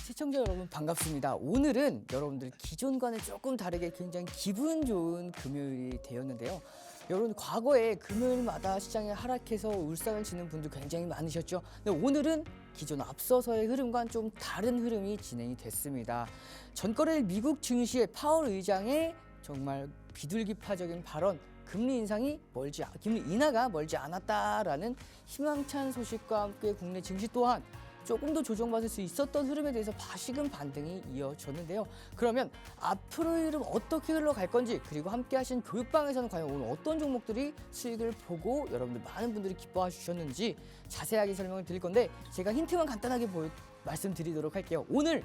시청자 여러분 반갑습니다. 오늘은 여러분들 기존과는 조금 다르게 굉장히 기분 좋은 금요일이 되었는데요. 여러분 과거에 금요일마다 시장이 하락해서 울상을 치는 분들 굉장히 많으셨죠. 근데 오늘은 기존 앞서서의 흐름과는 좀 다른 흐름이 진행이 됐습니다. 전거래일 미국 증시의 파월 의장의 정말 비둘기파적인 발언, 금리 인하가 멀지 않았다라는 희망찬 소식과 함께 국내 증시 또한 조금 더 조정받을 수 있었던 흐름에 대해서 다시금 반등이 이어졌는데요. 그러면 앞으로의 흐름 어떻게 흘러갈 건지, 그리고 함께 하신 교육방에서는 과연 오늘 어떤 종목들이 수익을 보고 여러분들 많은 분들이 기뻐해 주셨는지 자세하게 설명을 드릴 건데, 제가 힌트만 간단하게 말씀드리도록 할게요. 오늘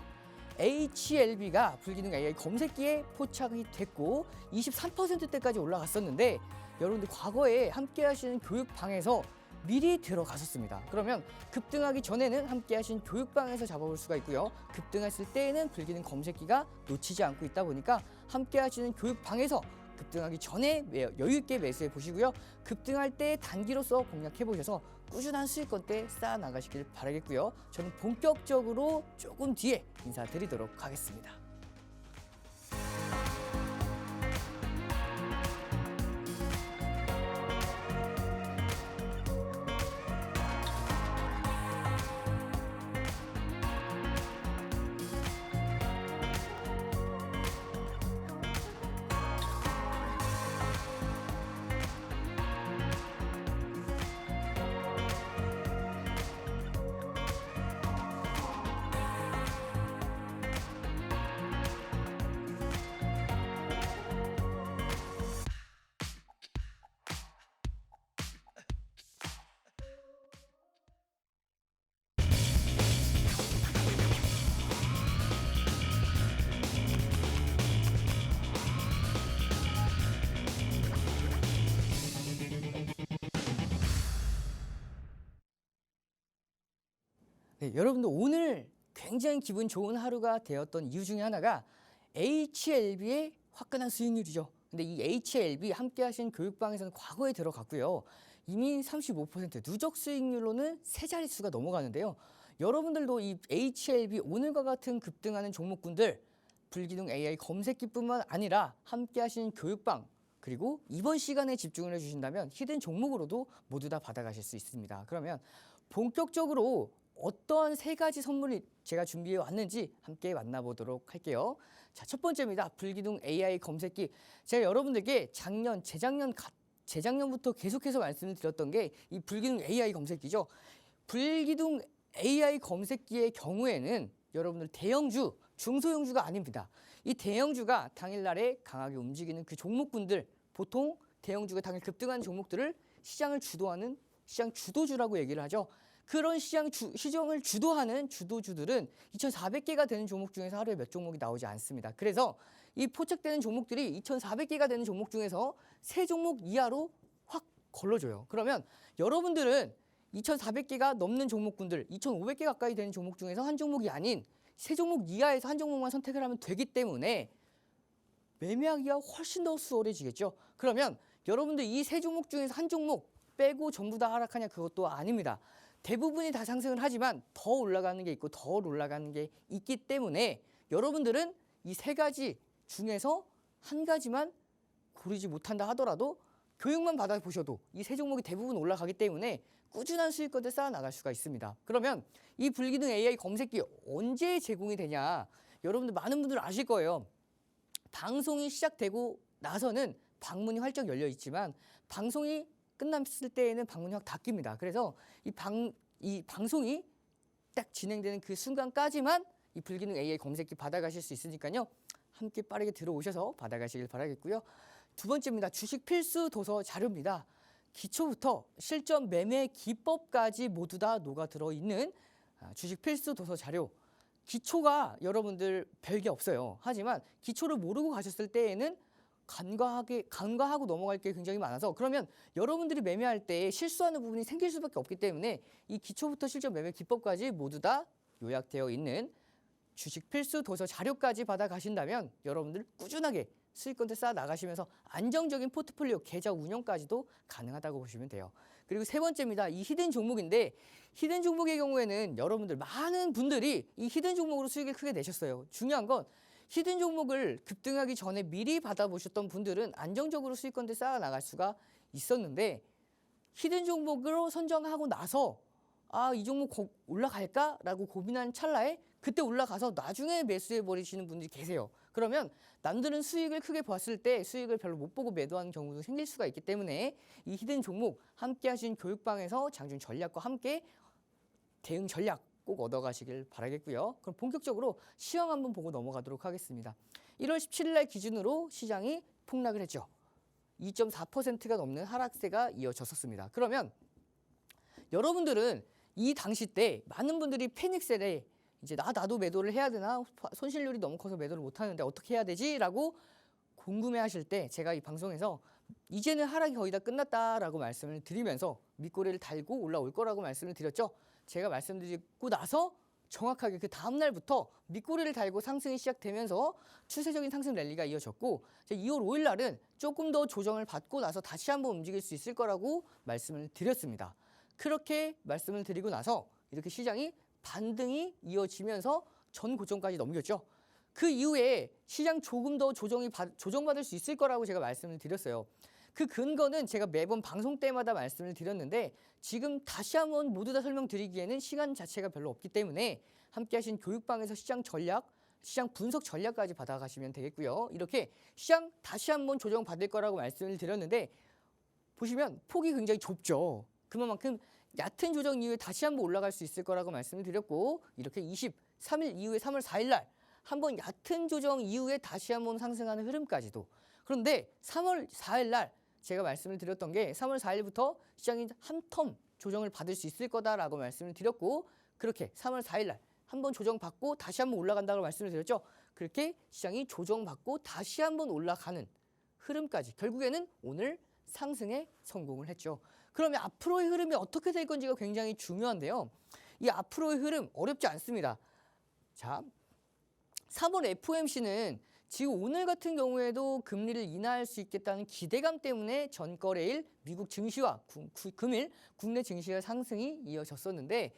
HLB가 불기능 AI 검색기에 포착이 됐고 23%대까지 올라갔었는데, 여러분들 과거에 함께 하시는 교육방에서 미리 들어갔었습니다. 그러면 급등하기 전에는 함께 하신 교육방에서 잡아볼 수가 있고요. 급등했을 때에는 불기능 검색기가 놓치지 않고 있다 보니까 함께 하시는 교육방에서 급등하기 전에 여유 있게 매수해 보시고요. 급등할 때 단기로서 공략해 보셔서 꾸준한 수익권대 쌓아 나가시길 바라겠고요. 저는 본격적으로 조금 뒤에 인사드리도록 하겠습니다. 네, 여러분들 오늘 굉장히 기분 좋은 하루가 되었던 이유 중에 하나가 HLB의 화끈한 수익률이죠. 근데 이 HLB 함께 하신 교육방에서는 과거에 들어갔고요. 이미 35% 누적 수익률로는 세 자릿수가 넘어가는데요. 여러분들도 이 HLB 오늘과 같은 급등하는 종목군들, 불기능 AI 검색기뿐만 아니라 함께 하신 교육방, 그리고 이번 시간에 집중을 해주신다면 히든 종목으로도 모두 다 받아가실 수 있습니다. 그러면 본격적으로 어떠한 세 가지 선물을 제가 준비해 왔는지 함께 만나보도록 할게요. 자, 첫 번째입니다. 불기둥 AI 검색기. 제가 여러분들께 재작년부터 계속해서 말씀을 드렸던 게 이 불기둥 AI 검색기죠. 불기둥 AI 검색기의 경우에는 여러분들 대형주, 중소형주가 아닙니다. 이 대형주가 당일날에 강하게 움직이는 그 종목군들, 보통 대형주가 당일 급등하는 종목들을 시장을 주도하는 시장 주도주라고 얘기를 하죠. 그런 시장을 주도하는 주도주들은 2,400개가 되는 종목 중에서 하루에 몇 종목이 나오지 않습니다. 그래서 이 포착되는 종목들이 2,400개가 되는 종목 중에서 3종목 이하로 확 걸러줘요. 그러면 여러분들은 2,400개가 넘는 종목군들, 2,500개 가까이 되는 종목 중에서 한 종목이 아닌 3종목 이하에서 한 종목만 선택을 하면 되기 때문에 매매하기가 훨씬 더 수월해지겠죠. 그러면 여러분들 이 3종목 중에서 한 종목 빼고 전부 다 하락하냐, 그것도 아닙니다. 대부분이 다 상승을 하지만 더 올라가는 게 있고 더 올라가는 게 있기 때문에 여러분들은 이 세 가지 중에서 한 가지만 고르지 못한다 하더라도 교육만 받아보셔도 이 세 종목이 대부분 올라가기 때문에 꾸준한 수익권을 쌓아 나갈 수가 있습니다. 그러면 이 불기능 AI 검색기 언제 제공이 되냐, 여러분들 많은 분들 아실 거예요. 방송이 시작되고 나서는 방문이 활짝 열려 있지만 방송이 끝났을 때에는 방문이 확 닫힙니다. 그래서 이 방송이 딱 진행되는 그 순간까지만 이 불기능 AI 검색기 받아가실 수 있으니까요. 함께 빠르게 들어오셔서 받아가시길 바라겠고요. 두 번째입니다. 주식 필수 도서 자료입니다. 기초부터 실전 매매 기법까지 모두 다 녹아 들어있는 주식 필수 도서 자료. 기초가 여러분들 별게 없어요. 하지만 기초를 모르고 가셨을 때에는 간과하고 넘어갈 게 굉장히 많아서, 그러면 여러분들이 매매할 때 실수하는 부분이 생길 수밖에 없기 때문에 이 기초부터 실전 매매 기법까지 모두 다 요약되어 있는 주식 필수 도서 자료까지 받아 가신다면 여러분들 꾸준하게 수익권들 쌓아 나가시면서 안정적인 포트폴리오 계좌 운영까지도 가능하다고 보시면 돼요. 그리고 세 번째입니다. 이 히든 종목인데 히든 종목의 경우에는 여러분들 많은 분들이 이 히든 종목으로 수익을 크게 내셨어요. 중요한 건 히든 종목을 급등하기 전에 미리 받아보셨던 분들은 안정적으로 수익권들 쌓아 나갈 수가 있었는데 히든 종목으로 선정하고 나서 이 종목 올라갈까라고 고민한 찰나에 그때 올라가서 나중에 매수해 버리시는 분들이 계세요. 그러면 남들은 수익을 크게 봤을 때 수익을 별로 못 보고 매도하는 경우도 생길 수가 있기 때문에 이 히든 종목 함께 하신 교육방에서 장중 전략과 함께 대응 전략 꼭 얻어가시길 바라겠고요. 그럼 본격적으로 시황 한번 보고 넘어가도록 하겠습니다. 1월 17일 날 기준으로 시장이 폭락을 했죠. 2.4%가 넘는 하락세가 이어졌었습니다. 그러면 여러분들은 이 당시 때 많은 분들이 패닉셀에 이제 나도 매도를 해야 되나? 손실률이 너무 커서 매도를 못 하는데 어떻게 해야 되지? 라고 궁금해 하실 때 제가 이 방송에서 이제는 하락이 거의 다 끝났다라고 말씀을 드리면서 밑꼬리를 달고 올라올 거라고 말씀을 드렸죠. 제가 말씀드리고 나서 정확하게 그 다음 날부터 밑꼬리를 달고 상승이 시작되면서 추세적인 상승 랠리가 이어졌고 2월 5일 날은 조금 더 조정을 받고 나서 다시 한번 움직일 수 있을 거라고 말씀을 드렸습니다. 그렇게 말씀을 드리고 나서 이렇게 시장이 반등이 이어지면서 전 고점까지 넘겼죠. 그 이후에 시장 조금 더 조정받을 수 있을 거라고 제가 말씀을 드렸어요. 그 근거는 제가 매번 방송 때마다 말씀을 드렸는데 지금 다시 한번 모두 다 설명드리기에는 시간 자체가 별로 없기 때문에 함께 하신 교육방에서 시장 전략, 시장 분석 전략까지 받아가시면 되겠고요. 이렇게 시장 다시 한번 조정받을 거라고 말씀을 드렸는데 보시면 폭이 굉장히 좁죠. 그만큼 얕은 조정 이후에 다시 한번 올라갈 수 있을 거라고 말씀을 드렸고 이렇게 23일 이후에 3월 4일 날 한번 얕은 조정 이후에 다시 한번 상승하는 흐름까지도 그런데 3월 4일 날 제가 말씀을 드렸던 게 3월 4일부터 시장이 한 텀 조정을 받을 수 있을 거다라고 말씀을 드렸고 그렇게 3월 4일 날 한번 조정받고 다시 한번 올라간다고 말씀을 드렸죠. 그렇게 시장이 조정받고 다시 한번 올라가는 흐름까지 결국에는 오늘 상승에 성공을 했죠. 그러면 앞으로의 흐름이 어떻게 될 건지가 굉장히 중요한데요. 이 앞으로의 흐름 어렵지 않습니다. 자, 3월 FOMC는 지금 오늘 같은 경우에도 금리를 인하할 수 있겠다는 기대감 때문에 전거래일 미국 증시와 금일 국내 증시의 상승이 이어졌었는데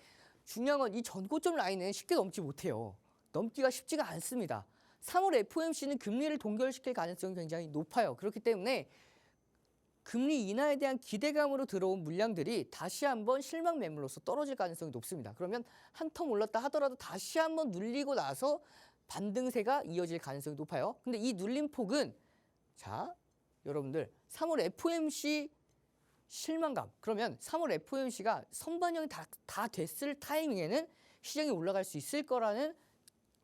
중요한 건 이 전고점 라인은 쉽게 넘지 못해요. 넘기가 쉽지가 않습니다. 3월 FOMC는 금리를 동결시킬 가능성이 굉장히 높아요. 그렇기 때문에 금리 인하에 대한 기대감으로 들어온 물량들이 다시 한번 실망 매물로서 떨어질 가능성이 높습니다. 그러면 한 텀 올랐다 하더라도 다시 한번 눌리고 나서 반등세가 이어질 가능성이 높아요. 근데 이 눌림 폭은 자, 여러분들 3월 FOMC 실망감. 그러면 3월 FOMC가 선반영이 다 됐을 타이밍에는 시장이 올라갈 수 있을 거라는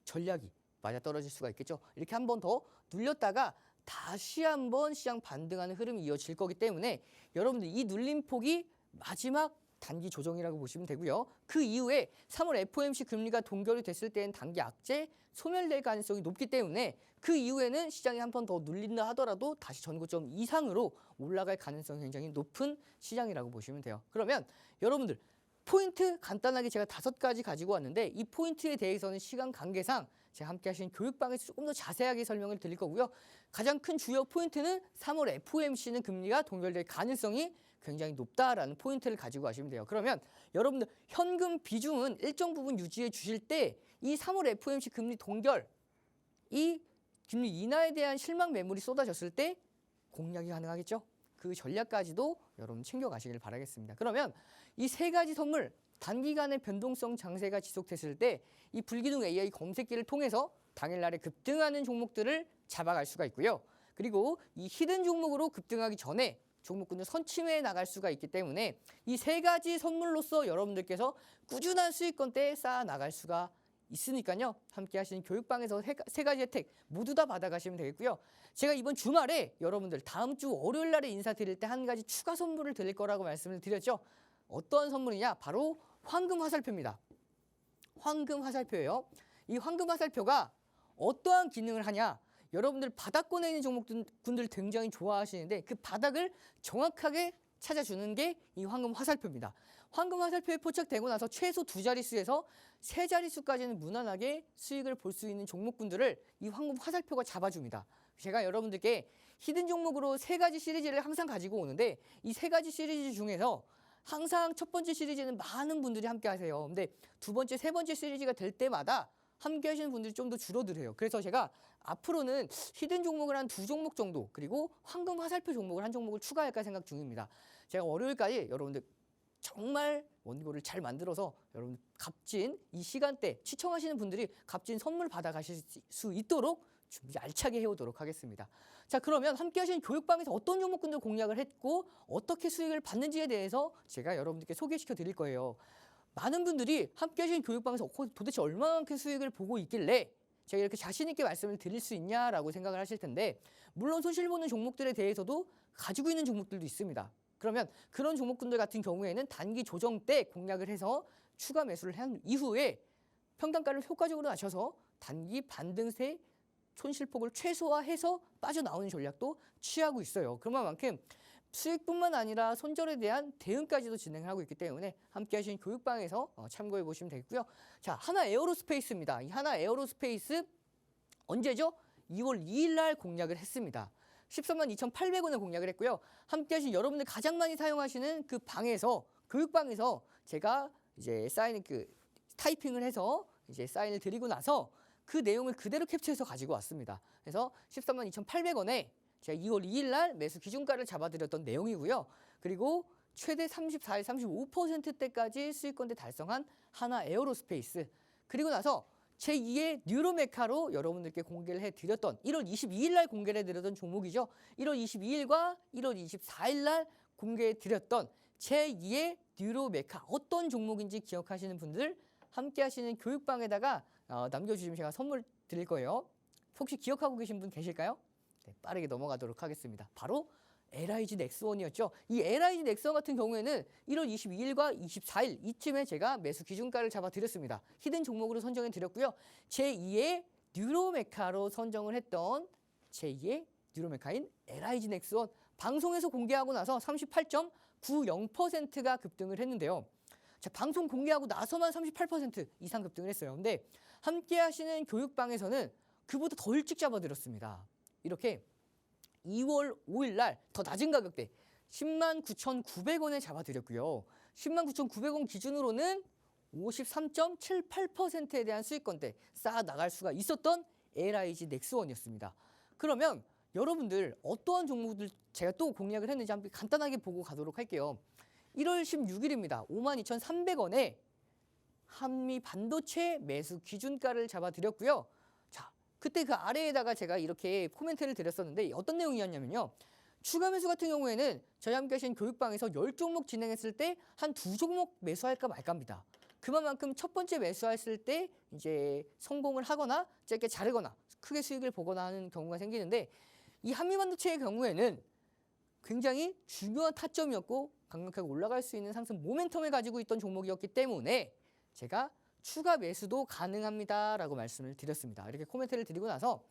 전략이 맞아떨어질 수가 있겠죠. 이렇게 한 번 더 눌렸다가 다시 한번 시장 반등하는 흐름이 이어질 거기 때문에 여러분들 이 눌림폭이 마지막 단기 조정이라고 보시면 되고요. 그 이후에 3월 FOMC 금리가 동결이 됐을 때는 단기 악재 소멸될 가능성이 높기 때문에 그 이후에는 시장이 한 번 더 눌린다 하더라도 다시 전고점 이상으로 올라갈 가능성이 굉장히 높은 시장이라고 보시면 돼요. 그러면 여러분들 포인트 간단하게 제가 5가지 가지고 왔는데 이 포인트에 대해서는 시간 관계상 제가 함께 하신 교육방에서 조금 더 자세하게 설명을 드릴 거고요. 가장 큰 주요 포인트는 3월 FOMC는 금리가 동결될 가능성이 굉장히 높다라는 포인트를 가지고 가시면 돼요. 그러면 여러분들 현금 비중은 일정 부분 유지해 주실 때 이 3월 FOMC 금리 동결, 이 금리 인하에 대한 실망 매물이 쏟아졌을 때 공략이 가능하겠죠. 그 전략까지도 여러분 챙겨가시길 바라겠습니다. 그러면 이 3가지 선물 단기간의 변동성 장세가 지속됐을 때 이 불기둥 AI 검색기를 통해서 당일날에 급등하는 종목들을 잡아갈 수가 있고요. 그리고 이 히든 종목으로 급등하기 전에 종목군을 선침해 나갈 수가 있기 때문에 이 3가지 선물로서 여러분들께서 꾸준한 수익권대에 쌓아 나갈 수가 있으니까요. 함께 하시는 교육방에서 3가지 혜택 모두 다 받아가시면 되겠고요. 제가 이번 주말에 여러분들 다음 주 월요일 날에 인사드릴 때 한 가지 추가 선물을 드릴 거라고 말씀을 드렸죠. 어떤 선물이냐? 바로 황금 화살표입니다. 황금 화살표예요. 이 황금 화살표가 어떠한 기능을 하냐? 여러분들 바닥권에 있는 종목군들 굉장히 좋아하시는데 그 바닥을 정확하게 찾아주는 게 이 황금 화살표입니다. 황금 화살표에 포착되고 나서 최소 2자릿수에서 3자릿수까지는 무난하게 수익을 볼 수 있는 종목군들을 이 황금 화살표가 잡아줍니다. 제가 여러분들께 히든 종목으로 3가지 시리즈를 항상 가지고 오는데 이 3가지 시리즈 중에서 항상 첫 번째 시리즈는 많은 분들이 함께 하세요. 근데 두 번째, 세 번째 시리즈가 될 때마다 함께 하시는 분들이 좀 더 줄어들어요. 그래서 제가 앞으로는 히든 종목을 한 2종목 정도, 그리고 황금 화살표 종목을 한 종목을 추가할까 생각 중입니다. 제가 월요일까지 여러분들 정말 원고를 잘 만들어서 여러분 값진 이 시간대 시청하시는 분들이 값진 선물 받아가실 수 있도록 준비 알차게 해오도록 하겠습니다. 자, 그러면 함께 하시는 교육방에서 어떤 종목군들 공략을 했고 어떻게 수익을 받는지에 대해서 제가 여러분들께 소개시켜 드릴 거예요. 많은 분들이 함께 하시는 교육방에서 도대체 얼마만큼 수익을 보고 있길래 제가 이렇게 자신 있게 말씀을 드릴 수 있냐라고 생각을 하실 텐데, 물론 손실 보는 종목들에 대해서도 가지고 있는 종목들도 있습니다. 그러면 그런 종목군들 같은 경우에는 단기 조정 때 공략을 해서 추가 매수를 한 이후에 평단가를 효과적으로 낮춰서 단기 반등세 손실폭을 최소화해서 빠져나오는 전략도 취하고 있어요. 그만큼 수익뿐만 아니라 손절에 대한 대응까지도 진행을 하고 있기 때문에 함께 하시는 교육방에서 참고해 보시면 되겠고요. 자, 하나 에어로스페이스입니다. 이 하나 에어로스페이스 언제죠? 2월 2일 날 공략을 했습니다. 132,800원에 공략을 했고요. 함께 하신 여러분들 가장 많이 사용하시는 그 방에서, 교육방에서 제가 이제 타이핑을 해서 이제 사인을 드리고 나서 그 내용을 그대로 캡처해서 가지고 왔습니다. 그래서 132,800원에 제가 2월 2일 날 매수 기준가를 잡아드렸던 내용이고요. 그리고 최대 34일 35%대까지 수익권대 달성한 하나 에어로스페이스, 그리고 나서 제2의 뉴로메카로 여러분들께 공개를 해드렸던 1월 22일 날 공개를 해드렸던 종목이죠. 1월 22일과 1월 24일 날 공개해드렸던 제2의 뉴로메카, 어떤 종목인지 기억하시는 분들 함께 하시는 교육방에다가 남겨주시면 제가 선물 드릴 거예요. 혹시 기억하고 계신 분 계실까요? 네, 빠르게 넘어가도록 하겠습니다. 바로 LIG 넥스원이었죠. 이 LIG 넥스원 같은 경우에는 1월 22일과 24일 이쯤에 제가 매수 기준가를 잡아드렸습니다. 히든 종목으로 선정해 드렸고요. 제2의 뉴로메카로 선정을 했던 제2의 뉴로메카인 LIG 넥스원, 방송에서 공개하고 나서 38.90%가 급등을 했는데요. 자, 방송 공개하고 나서만 38% 이상 급등을 했어요. 근데 함께 하시는 교육방에서는 그보다 더 일찍 잡아드렸습니다. 이렇게 2월 5일 날 더 낮은 가격대 109,900원에 잡아드렸고요. 109,900원 기준으로는 53.78%에 대한 수익권대 쌓아 나갈 수가 있었던 LIG 넥스원이었습니다. 그러면 여러분들 어떠한 종목들 제가 또 공략을 했는지 한번 간단하게 보고 가도록 할게요. 1월 16일입니다. 52,300원에 한미 반도체 매수 기준가를 잡아드렸고요. 자, 그때 그 아래에다가 제가 이렇게 코멘트를 드렸었는데 어떤 내용이었냐면요. 추가 매수 같은 경우에는 저희 함께 하신 교육방에서 10종목 진행했을 때 한 2종목 매수할까 말까입니다. 그만큼 첫 번째 매수했을 때 이제 성공을 하거나 짧게 자르거나 크게 수익을 보거나 하는 경우가 생기는데, 이 한미반도체의 경우에는 굉장히 중요한 타점이었고 강력하게 올라갈 수 있는 상승 모멘텀을 가지고 있던 종목이었기 때문에 제가 추가 매수도 가능합니다라고 말씀을 드렸습니다. 이렇게 코멘트를 드리고 나서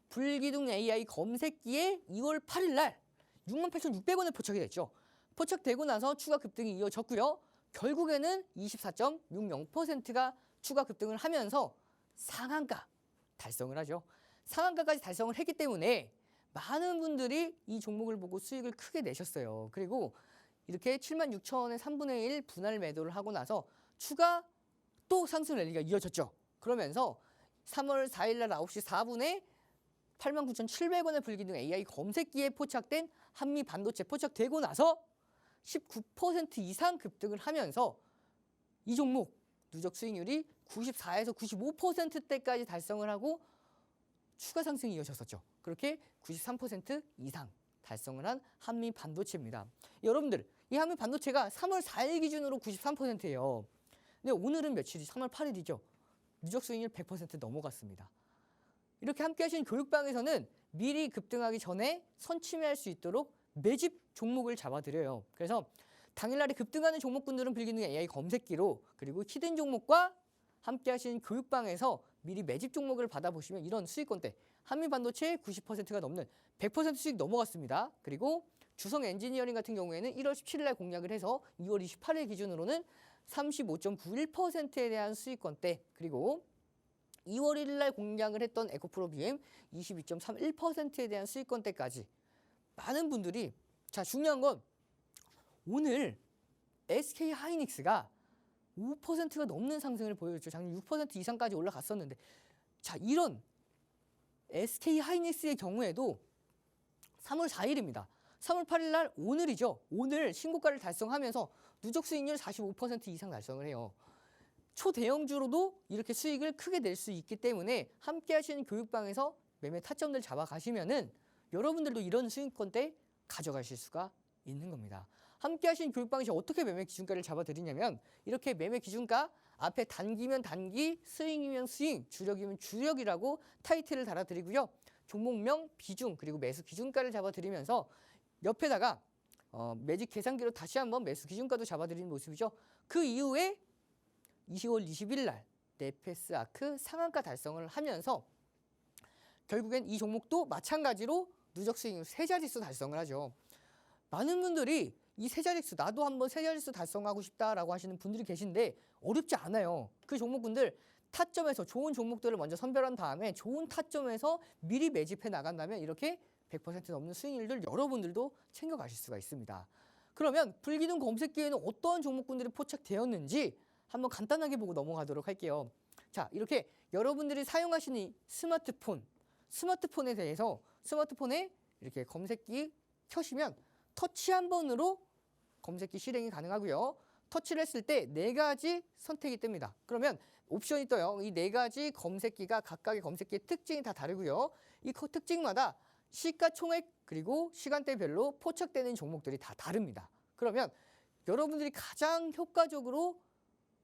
불기둥 AI 검색기에 2월 8일 날 68,600원에 포착이 됐죠. 포착되고 나서 추가 급등이 이어졌고요. 결국에는 24.60%가 추가 급등을 하면서 상한가 달성을 하죠. 상한가까지 달성을 했기 때문에 많은 분들이 이 종목을 보고 수익을 크게 내셨어요. 그리고 이렇게 76,000원의 3분의 1 분할 매도를 하고 나서 추가 또 상승 랠리가 이어졌죠. 그러면서 3월 4일 날 9시 4분에 89,700원의 불기둥 AI 검색기에 포착된 한미 반도체 포착되고 나서 19% 이상 급등을 하면서 이 종목 누적 수익률이 94에서 95%대까지 달성을 하고 추가 상승이 이어졌었죠. 그렇게 93% 이상 달성을 한 한미 반도체입니다. 여러분들, 이 한미 반도체가 3월 4일 기준으로 93%예요. 근데 오늘은 며칠이지? 3월 8일이죠. 누적 수익률 100% 넘어갔습니다. 이렇게 함께 하신 교육방에서는 미리 급등하기 전에 선침해할 수 있도록 매집 종목을 잡아드려요. 그래서 당일날에 급등하는 종목군들은 불기둥 AI 검색기로, 그리고 히든 종목과 함께 하신 교육방에서 미리 매집 종목을 받아보시면 이런 수익권대 한미반도체 90%가 넘는 100% 수익 넘어갔습니다. 그리고 주성 엔지니어링 같은 경우에는 1월 17일 날 공략을 해서 2월 28일 기준으로는 35.91%에 대한 수익권대, 그리고 2월 1일 날 공략을 했던 에코프로 BM 22.31%에 대한 수익권대까지 많은 분들이, 자, 중요한 건 오늘 SK 하이닉스가 5%가 넘는 상승을 보여줬죠. 작년 6% 이상까지 올라갔었는데, 자, 이런 SK 하이닉스의 경우에도 3월 4일입니다. 3월 8일 날 오늘이죠. 오늘 신고가를 달성하면서 누적 수익률 45% 이상 달성을 해요. 초대형주로도 이렇게 수익을 크게 낼 수 있기 때문에 함께 하시는 교육방에서 매매 타점들 잡아가시면은 여러분들도 이런 수익권대 가져가실 수가 있는 겁니다. 함께 하시는 교육방에서 어떻게 매매 기준가를 잡아드리냐면, 이렇게 매매 기준가 앞에 단기면 단기, 스윙이면 스윙, 주력이면 주력이라고 타이틀을 달아드리고요. 종목명, 비중, 그리고 매수 기준가를 잡아드리면서 옆에다가 매직 계산기로 다시 한번 매수 기준가도 잡아드리는 모습이죠. 그 이후에 20월 20일 날 네페스 아크 상한가 달성을 하면서 결국엔 이 종목도 마찬가지로 누적 수익률 세 자릿수 달성을 하죠. 많은 분들이 이 세 자릿수, 나도 한번 세 자릿수 달성하고 싶다라고 하시는 분들이 계신데 어렵지 않아요. 그 종목분들 타점에서 좋은 종목들을 먼저 선별한 다음에 좋은 타점에서 미리 매집해 나간다면 이렇게 100% 넘는 수익률들 여러분들도 챙겨가실 수가 있습니다. 그러면 불기둥 검색기에는 어떠한 종목군들이 포착되었는지 한번 간단하게 보고 넘어가도록 할게요. 자, 이렇게 여러분들이 사용하시는 이 스마트폰에 대해서 스마트폰에 이렇게 검색기 켜시면 터치 한 번으로 검색기 실행이 가능하고요. 터치를 했을 때 네 가지 선택이 뜹니다. 그러면 옵션이 떠요. 이 네 가지 검색기가 각각의 검색기의 특징이 다 다르고요. 이 특징마다 시가총액 그리고 시간대별로 포착되는 종목들이 다 다릅니다. 그러면 여러분들이 가장 효과적으로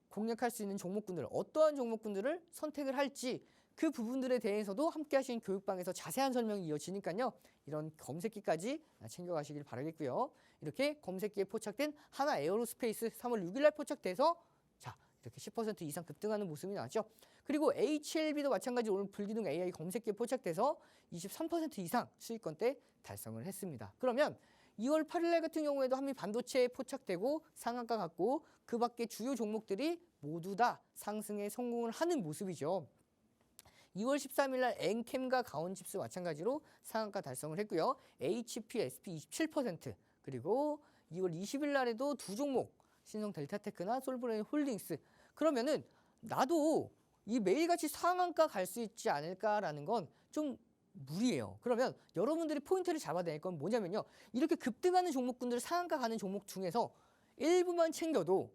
공략할 수 있는 종목군들, 어떠한 종목군들을 선택을 할지 그 부분들에 대해서도 함께 하시는 교육방에서 자세한 설명이 이어지니까요. 이런 검색기까지 챙겨가시길 바라겠고요. 이렇게 검색기에 포착된 하나 에어로스페이스 3월 6일 날 포착돼서 자, 이렇게 10% 이상 급등하는 모습이 나왔죠. 그리고 HLB도 마찬가지로 오늘 불기둥 AI 검색기에 포착돼서 23% 이상 수익권대 달성을 했습니다. 그러면 2월 8일 날 같은 경우에도 한미반도체에 포착되고 상한가 갔고 그 밖에 주요 종목들이 모두 다 상승에 성공을 하는 모습이죠. 2월 13일 날 엔캠과 가온칩스 마찬가지로 상한가 달성을 했고요. HP, SP 27% 그리고 2월 20일 날에도 두 종목 신성 델타테크나 솔브레인 홀딩스. 그러면은 나도 이 매일같이 상한가 갈 수 있지 않을까라는 건 좀 무리예요. 그러면 여러분들이 포인트를 잡아야 될 건 뭐냐면요. 이렇게 급등하는 종목군들 상한가 가는 종목 중에서 일부만 챙겨도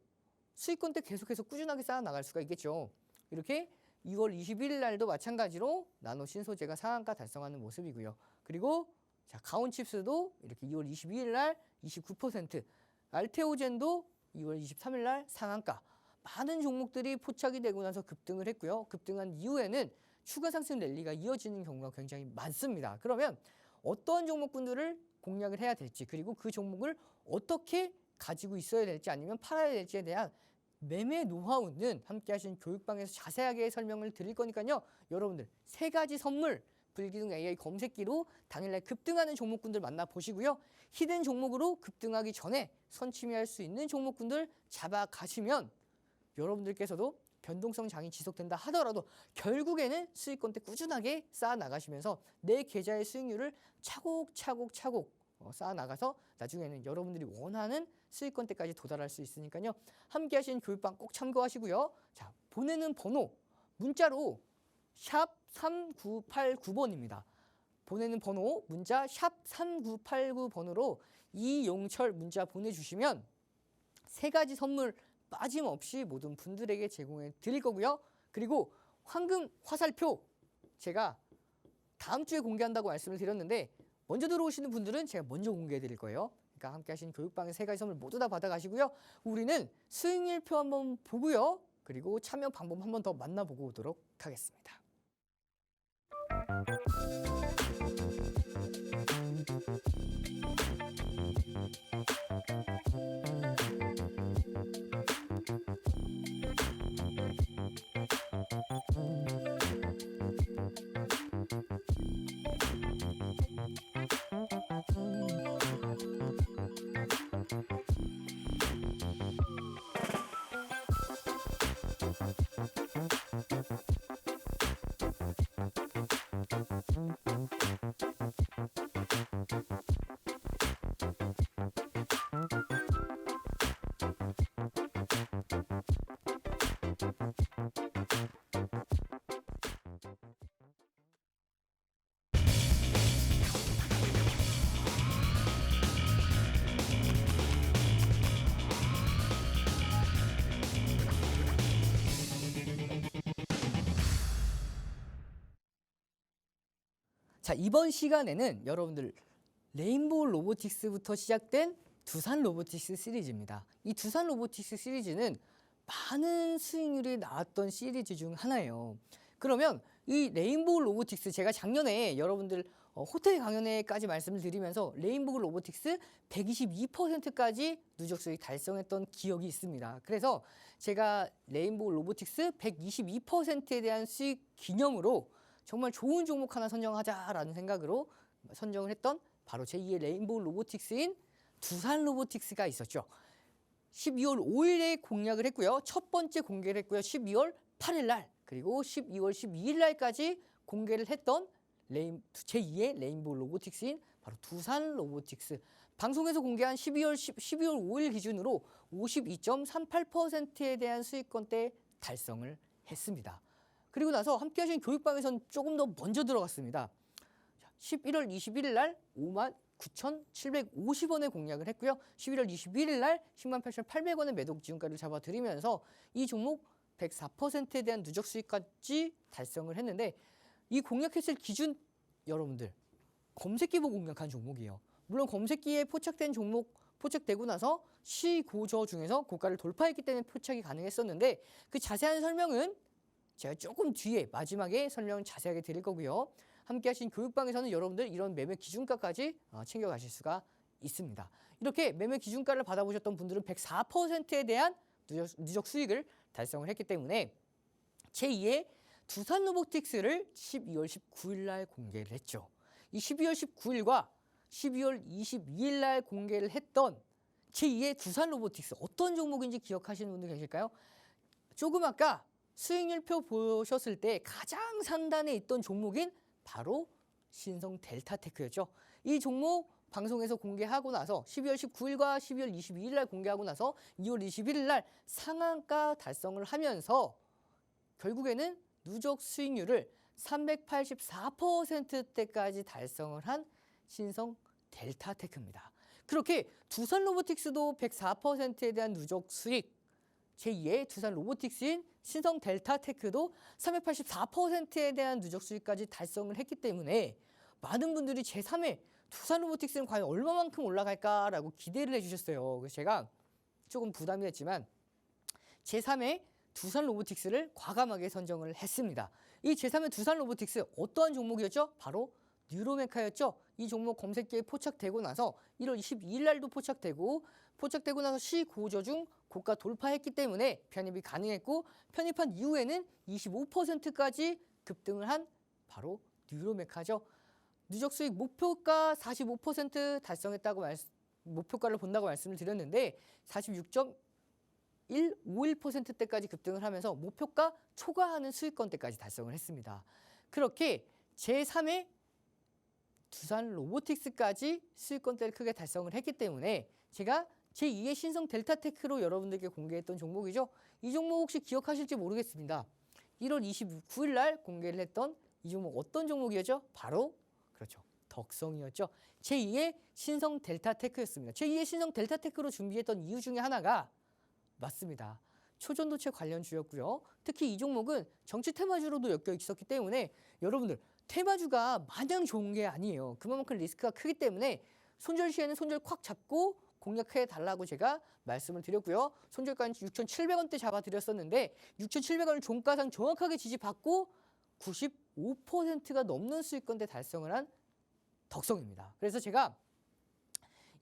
수익권대 계속해서 꾸준하게 쌓아 나갈 수가 있겠죠. 이렇게 2월 21일 날도 마찬가지로 나노 신소재가 상한가 달성하는 모습이고요. 그리고 자, 가온칩스도 이렇게 2월 22일 날 29%, 알테오젠도 2월 23일 날 상한가. 많은 종목들이 포착이 되고 나서 급등을 했고요. 급등한 이후에는 추가 상승 랠리가 이어지는 경우가 굉장히 많습니다. 그러면 어떠한 종목군들을 공략을 해야 될지, 그리고 그 종목을 어떻게 가지고 있어야 될지 아니면 팔아야 될지에 대한 매매 노하우는 함께 하신 교육방에서 자세하게 설명을 드릴 거니까요. 여러분들 세 가지 선물 불기둥 AI 검색기로 당일날 급등하는 종목군들 만나보시고요. 히든 종목으로 급등하기 전에 선침해할 수 있는 종목군들 잡아가시면 여러분들께서도 변동성 장이 지속된다 하더라도 결국에는 수익권대 꾸준하게 쌓아 나가시면서 내 계좌의 수익률을 차곡차곡 쌓아 나가서 나중에는 여러분들이 원하는 수익권대까지 도달할 수 있으니까요. 함께 하신 교육방 꼭 참고하시고요. 자, 보내는 번호 문자로 샵 3989번입니다. 보내는 번호 문자 샵 3989번으로 이용철 문자 보내주시면 세 가지 선물 빠짐없이 모든 분들에게 제공해 드릴 거고요. 그리고 황금 화살표 제가 다음 주에 공개한다고 말씀을 드렸는데 먼저 들어오시는 분들은 제가 먼저 공개해 드릴 거예요. 그러니까 함께 하신 교육방의 세 가지 선물 모두 다 받아가시고요. 우리는 수익률표 한번 보고요. 그리고 참여 방법 한번 더 만나보고 오도록 하겠습니다. 자, 이번 시간에는 여러분들 레인보우 로보틱스부터 시작된 두산 로보틱스 시리즈입니다. 이 두산 로보틱스 시리즈는 많은 수익률이 나왔던 시리즈 중 하나예요. 그러면 이 레인보우 로보틱스, 제가 작년에 여러분들 호텔 강연회까지 말씀을 드리면서 레인보우 로보틱스 122%까지 누적 수익 달성했던 기억이 있습니다. 그래서 제가 레인보우 로보틱스 122%에 대한 수익 기념으로 정말 좋은 종목 하나 선정하자라는 생각으로 선정을 했던 바로 제2의 레인보우 로보틱스인 두산 로보틱스가 있었죠. 12월 5일에 공략을 했고요. 첫 번째 공개를 했고요. 12월 8일 날, 그리고 12월 12일 날까지 공개를 했던 제2의 레인보우 로보틱스인 바로 두산 로보틱스. 방송에서 공개한 12월 5일 기준으로 52.38%에 대한 수익권대 달성을 했습니다. 그리고 나서 함께 하신 교육방에서는 조금 더 먼저 들어갔습니다. 11월 21일 날 59,750원에 공략을 했고요. 11월 21일 날 108,800원의 매도 지분가를 잡아드리면서 이 종목 104%에 대한 누적 수익까지 달성을 했는데, 이 공략했을 기준 여러분들 검색기 보고 공략한 종목이에요. 물론 검색기에 포착된 종목, 포착되고 나서 시고저 중에서 고가를 돌파했기 때문에 포착이 가능했었는데, 그 자세한 설명은 제가 조금 뒤에 마지막에 설명을 자세하게 드릴 거고요. 함께 하신 교육방에서는 여러분들 이런 매매 기준가까지 챙겨가실 수가 있습니다. 이렇게 매매 기준가를 받아보셨던 분들은 104%에 대한 누적 수익을 달성을 했기 때문에 제2의 두산 로보틱스를 12월 19일 날 공개를 했죠. 이 12월 19일과 12월 22일 날 공개를 했던 제2의 두산 로보틱스, 어떤 종목인지 기억하시는 분들 계실까요? 조금 아까 수익률표 보셨을 때 가장 상단에 있던 종목인 바로 신성 델타테크였죠. 이 종목 방송에서 공개하고 나서 12월 19일과 12월 22일 날 공개하고 나서 2월 21일 날 상한가 달성을 하면서 결국에는 누적 수익률을 384%대까지 달성을 한 신성 델타테크입니다. 그렇게 두산 로보틱스도 104%에 대한 누적 수익, 제2의 두산 로보틱스인 신성 델타테크도 384%에 대한 누적 수익까지 달성을 했기 때문에 많은 분들이 제3의 두산 로보틱스는 과연 얼마만큼 올라갈까라고 기대를 해주셨어요. 그래서 제가 조금 부담이 됐지만 제3의 두산 로보틱스를 과감하게 선정을 했습니다. 이 제3의 두산 로보틱스 어떠한 종목이었죠? 바로 뉴로메카였죠. 이 종목 검색기에 포착되고 나서 1월 22일 날도 포착되고 나서 시고저 중 고가 돌파했기 때문에 편입이 가능했고, 편입한 이후에는 25%까지 급등을 한 바로 뉴로메카죠. 누적 수익 목표가 45% 달성했다고 목표가를 본다고 말씀을 드렸는데 46.151%대까지 급등을 하면서 목표가 초과하는 수익권대까지 달성을 했습니다. 그렇게 제3의 두산 로보틱스까지 수익권대를 크게 달성을 했기 때문에 제가 제2의 신성 델타테크로 여러분들께 공개했던 종목이죠. 이 종목 혹시 기억하실지 모르겠습니다. 1월 29일 날 공개를 했던 이 종목 어떤 종목이었죠? 바로 그렇죠, 덕성이었죠. 제2의 신성 델타테크였습니다. 제2의 신성 델타테크로 준비했던 이유 중에 하나가 맞습니다. 초전도체 관련 주였고요. 특히 이 종목은 정치 테마주로도 엮여 있었기 때문에 여러분들 테마주가 마냥 좋은 게 아니에요. 그만큼 리스크가 크기 때문에 손절 시에는 손절 콱 잡고 공략해 달라고 제가 말씀을 드렸고요. 손절가는 6,700원대 잡아드렸었는데 6,700원을 종가상 정확하게 지지받고 95%가 넘는 수익권대 달성을 한 덕성입니다. 그래서 제가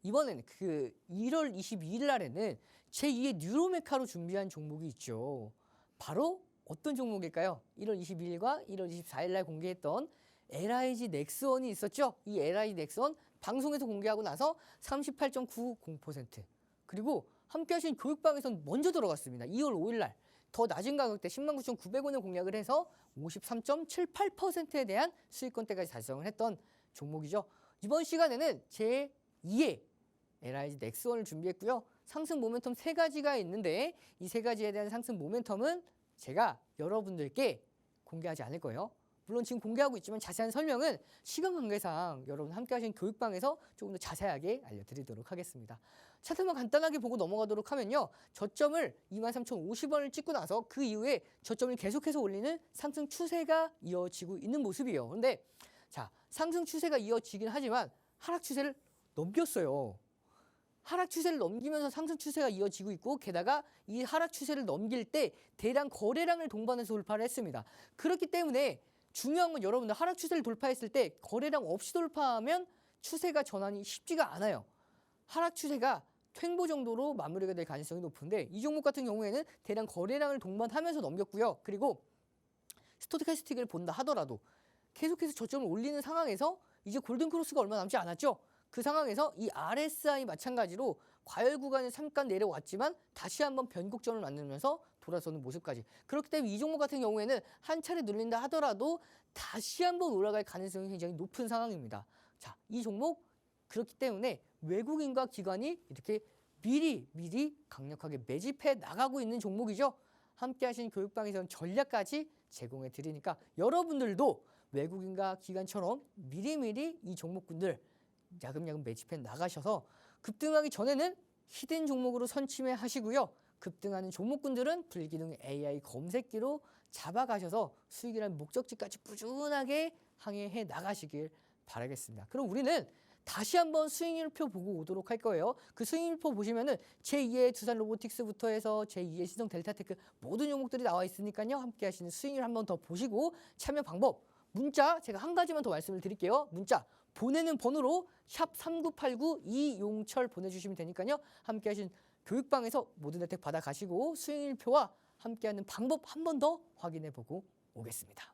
이번에는 그 1월 22일 날에는 제2의 뉴로메카로 준비한 종목이 있죠. 바로 어떤 종목일까요? 1월 22일과 1월 24일 날 공개했던 LIG 넥스원이 있었죠. 이 LIG 넥스원 방송에서 공개하고 나서 38.90%, 그리고 함께 하신 교육방에서는 먼저 들어갔습니다. 2월 5일 날 더 낮은 가격대 109,900원에 공략을 해서 53.78%에 대한 수익권대까지 달성을 했던 종목이죠. 이번 시간에는 제2의 LIG 넥스원을 준비했고요. 상승 모멘텀 3가지가 있는데 이 3가지에 대한 상승 모멘텀은 제가 여러분들께 공개하지 않을 거예요. 물론 지금 공개하고 있지만 자세한 설명은 시간 관계상 여러분 함께 하신 교육방에서 조금 더 자세하게 알려드리도록 하겠습니다. 차트만 간단하게 보고 넘어가도록 하면요. 저점을 23,050원을 찍고 나서 그 이후에 저점을 계속해서 올리는 상승 추세가 이어지고 있는 모습이에요. 그런데 자, 상승 추세가 이어지긴 하지만 하락 추세를 넘겼어요. 하락 추세를 넘기면서 상승 추세가 이어지고 있고 게다가 이 하락 추세를 넘길 때 대량 거래량을 동반해서 돌파를 했습니다. 그렇기 때문에 중요한 건 여러분들 하락 추세를 돌파했을 때 거래량 없이 돌파하면 추세가 전환이 쉽지가 않아요. 하락 추세가 횡보 정도로 마무리가 될 가능성이 높은데 이 종목 같은 경우에는 대량 거래량을 동반하면서 넘겼고요. 그리고 스토캐스틱을 본다 하더라도 계속해서 저점을 올리는 상황에서 이제 골든크로스가 얼마 남지 않았죠. 그 상황에서 이 RSI 마찬가지로 과열 구간을 잠깐 내려왔지만 다시 한번 변곡점을 만들면서 돌아서는 모습까지. 그렇기 때문에 이 종목 같은 경우에는 한 차례 눌린다 하더라도 다시 한번 올라갈 가능성이 굉장히 높은 상황입니다. 자, 이 종목 그렇기 때문에 외국인과 기관이 이렇게 미리 강력하게 매집해 나가고 있는 종목이죠. 함께 하신 교육방에서는 전략까지 제공해 드리니까 여러분들도 외국인과 기관처럼 미리미리 이 종목군들 야금야금 매집해 나가셔서 급등하기 전에는 히든 종목으로 선침해 하시고요. 급등하는 종목군들은 불기둥 AI 검색기로 잡아가셔서 수익이라는 목적지까지 꾸준하게 항해해 나가시길 바라겠습니다. 그럼 우리는 다시 한번 수익률표 보고 오도록 할 거예요. 그 수익률표 보시면은 제2의 두산 로보틱스부터 해서 제2의 신성 델타테크 모든 종목들이 나와 있으니까요. 함께 하시는 수익률 한번 더 보시고 참여 방법 문자 제가 한 가지만 더 말씀을 드릴게요. 문자 보내는 번호로 샵 3989 이용철 보내주시면 되니까요. 함께 하신 교육방에서 모든 혜택 받아가시고 수익률표와 함께하는 방법 한 번 더 확인해 보고 오겠습니다.